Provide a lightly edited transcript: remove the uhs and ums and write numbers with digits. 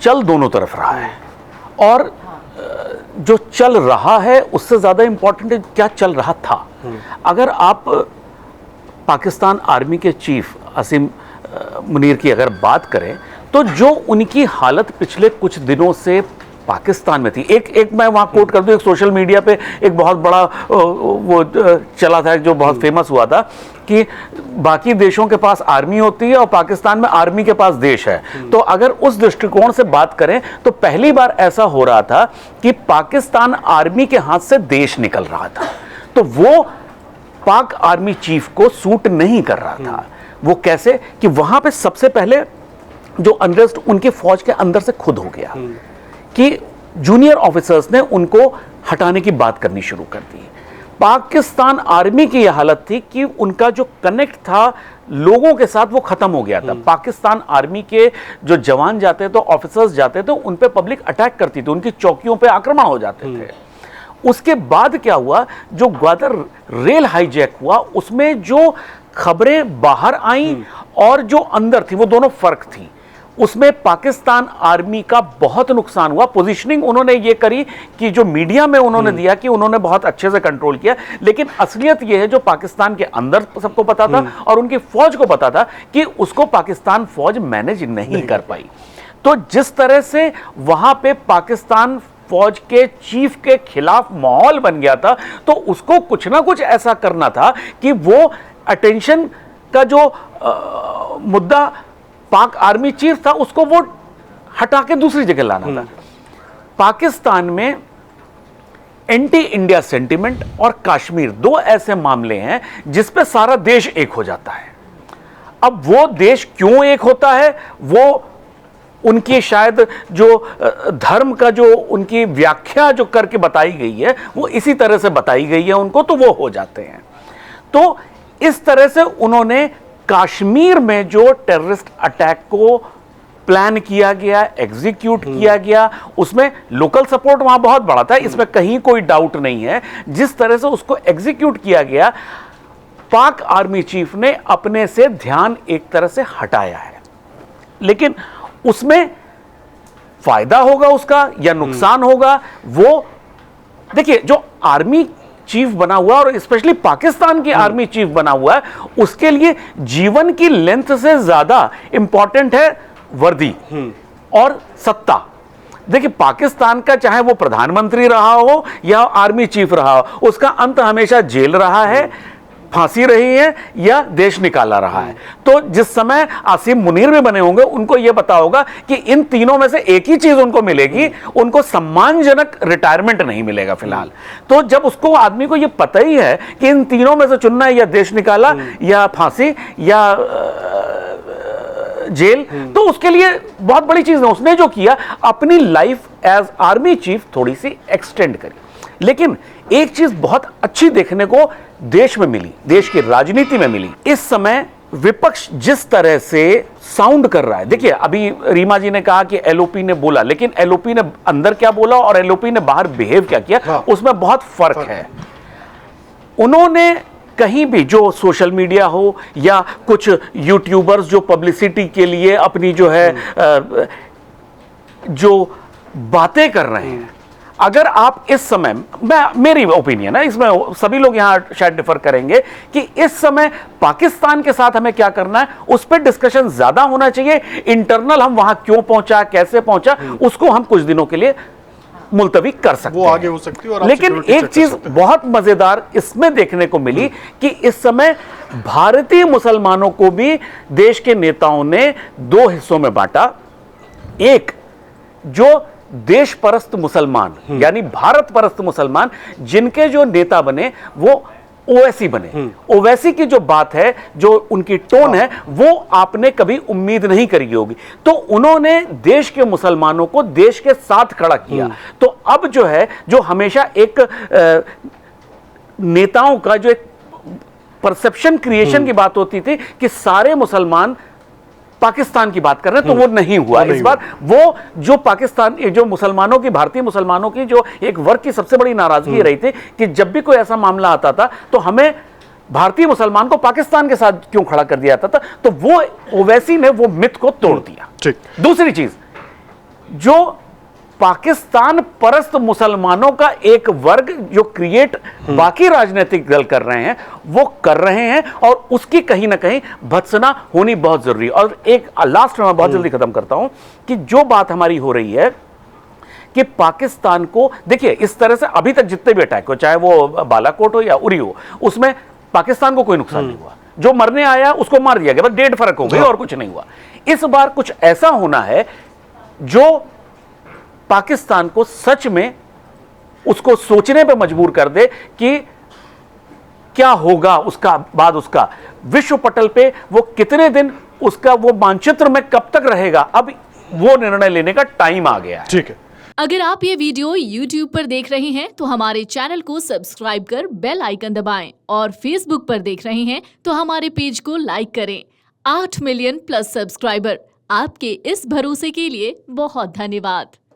चल दोनों तरफ रहा है, और जो चल रहा है उससे ज़्यादा इंपॉर्टेंट है क्या चल रहा था। अगर आप पाकिस्तान आर्मी के चीफ असीम मुनीर की अगर बात करें तो जो उनकी हालत पिछले कुछ दिनों से पाकिस्तान में थी, एक मैं वहाँ कोट कर दूँ, एक सोशल मीडिया पे एक बहुत बड़ा वो चला था जो बहुत फेमस हुआ था कि बाकी देशों के पास आर्मी होती है और पाकिस्तान में आर्मी के पास देश है। तो अगर उस दृष्टिकोण से बात करें तो पहली बार ऐसा हो रहा था कि पाकिस्तान आर्मी के हाथ से देश निकल रहा था, तो वो पाक आर्मी चीफ को सूट नहीं कर रहा था। वो कैसे कि वहां पे सबसे पहले जो अनरेस्ट उनके फौज के अंदर से खुद हो गया कि जूनियर ऑफिसर्स ने उनको हटाने की बात करनी शुरू कर दी। पाकिस्तान आर्मी की यह हालत थी कि उनका जो कनेक्ट था लोगों के साथ वो खत्म हो गया था। पाकिस्तान आर्मी के जो जवान जाते थे, ऑफिसर्स जाते थे, उन पे पब्लिक अटैक करती थी, उनकी चौकियों पे आक्रमण हो जाते थे। उसके बाद क्या हुआ, जो ग्वादर रेल हाईजैक हुआ उसमें जो खबरें बाहर आईं और जो अंदर थी वो दोनों फर्क थी। उसमें पाकिस्तान आर्मी का बहुत नुकसान हुआ। पोजीशनिंग उन्होंने ये करी कि जो मीडिया में उन्होंने दिया कि उन्होंने बहुत अच्छे से कंट्रोल किया, लेकिन असलियत ये है जो पाकिस्तान के अंदर सबको पता था और उनकी फौज को पता था कि उसको पाकिस्तान फौज मैनेज नहीं कर पाई। तो जिस तरह से वहां पे पाकिस्तान फौज के चीफ के खिलाफ माहौल बन गया था, तो उसको कुछ ना कुछ ऐसा करना था कि वो अटेंशन का जो मुद्दा पाक आर्मी चीफ था उसको वो हटा के दूसरी जगह लाना था। पाकिस्तान में एंटी इंडिया सेंटिमेंट और कश्मीर दो ऐसे मामले हैं जिस पे सारा देश एक हो जाता है। अब वो देश क्यों एक होता है, वो उनकी शायद जो धर्म का जो उनकी व्याख्या जो करके बताई गई है वो इसी तरह से बताई गई है उनको, तो वो हो जाते हैं। तो इस तरह से उन्होंने कश्मीर में जो टेररिस्ट अटैक को प्लान किया गया, एग्जीक्यूट किया गया, उसमें लोकल सपोर्ट वहां बहुत बड़ा था, इसमें कहीं कोई डाउट नहीं है। जिस तरह से उसको एग्जीक्यूट किया गया, पाक आर्मी चीफ ने अपने से ध्यान एक तरह से हटाया है। लेकिन उसमें फायदा होगा उसका या नुकसान होगा, वो देखिए जो आर्मी चीफ बना हुआ और स्पेशली पाकिस्तान की आर्मी चीफ बना हुआ है, उसके लिए जीवन की लेंथ से ज्यादा इंपॉर्टेंट है वर्दी और सत्ता। देखिए पाकिस्तान का चाहे वो प्रधानमंत्री रहा हो या आर्मी चीफ रहा हो, उसका अंत हमेशा जेल रहा है, फांसी रही है या देश निकाला रहा है। तो जिस समय आसिम मुनीर भी बने होंगे उनको यह पता होगा कि इन तीनों में से एक ही चीज उनको मिलेगी, उनको सम्मानजनक रिटायरमेंट नहीं मिलेगा फिलहाल। तो जब उसको आदमी को यह पता ही है कि इन तीनों में से चुनना है, या देश निकाला या फांसी या जेल, तो उसके लिए बहुत बड़ी चीज है। उसने जो किया अपनी लाइफ एज आर्मी चीफ थोड़ी सी एक्सटेंड करी। लेकिन एक चीज बहुत अच्छी देखने को देश में मिली, देश की राजनीति में मिली। इस समय विपक्ष जिस तरह से साउंड कर रहा है, देखिए अभी रीमा जी ने कहा कि एलओपी ने बोला, लेकिन एलओपी ने अंदर क्या बोला और एलओपी ने बाहर बिहेव क्या किया, उसमें बहुत फर्क है। उन्होंने कहीं भी जो सोशल मीडिया हो या कुछ यूट्यूबर्स जो पब्लिसिटी के लिए अपनी जो है जो बातें कर रहे हैं, अगर आप इस समय, मेरी ओपिनियन है, इसमें सभी लोग यहां शायद डिफर करेंगे कि इस समय पाकिस्तान के साथ हमें क्या करना है, उस पर डिस्कशन ज्यादा होना चाहिए। इंटरनल हम वहां क्यों पहुंचा, कैसे पहुंचा, उसको हम कुछ दिनों के लिए मुलतवी कर सकते हैं, वो आगे हो सकती है। लेकिन एक चीज बहुत मजेदार इसमें देखने को मिली कि इस समय भारतीय मुसलमानों को भी देश के नेताओं ने दो हिस्सों में बांटा। एक जो देश परस्त मुसलमान यानी भारत परस्त मुसलमान, जिनके जो नेता बने वो ओवैसी बने। ओवैसी की जो बात है, जो उनकी टोन है, वो आपने कभी उम्मीद नहीं करी होगी। तो उन्होंने देश के मुसलमानों को देश के साथ खड़ा किया। तो अब जो है, जो हमेशा एक नेताओं का जो एक परसेप्शन क्रिएशन की बात होती थी कि सारे मुसलमान पाकिस्तान की बात कर रहे हैं, तो वो नहीं हुआ इस बार। वो जो पाकिस्तान, जो मुसलमानों की, भारतीय मुसलमानों की जो एक वर्ग की सबसे बड़ी नाराजगी रही थी कि जब भी कोई ऐसा मामला आता था तो हमें भारतीय मुसलमान को पाकिस्तान के साथ क्यों खड़ा कर दिया जाता था, तो वो ओवैसी ने वो मिथ को तोड़ दिया। दूसरी चीज, जो पाकिस्तान परस्त मुसलमानों का एक वर्ग जो क्रिएट बाकी राजनीतिक दल कर रहे हैं, वो कर रहे हैं, और उसकी कहीं ना कहीं भत्सना होनी बहुत जरूरी है। और एक लास्ट में मैं बहुत जल्दी खत्म करता हूं कि जो बात हमारी हो रही है कि पाकिस्तान को देखिए, इस तरह से अभी तक जितने भी अटैक हो, चाहे वो बालाकोट हो या उरी हो, उसमें पाकिस्तान को कोई नुकसान नहीं हुआ। जो मरने आया उसको मार दिया गया, बस डेढ़ फर्क हो गई और कुछ नहीं हुआ। इस बार कुछ ऐसा होना है जो पाकिस्तान को सच में उसको सोचने पे मजबूर कर दे कि क्या होगा उसका बाद, उसका विश्व पटल पे वो कितने दिन, उसका वो मानचित्र में कब तक रहेगा, अब वो निर्णय लेने का टाइम आ गया है। ठीक है। अगर आप ये वीडियो YouTube पर देख रहे हैं तो हमारे चैनल को सब्सक्राइब कर बेल आइकन दबाएं, और Facebook पर देख रहे हैं तो हमारे पेज को लाइक करें। 8 मिलियन प्लस सब्सक्राइबर, आपके इस भरोसे के लिए बहुत धन्यवाद।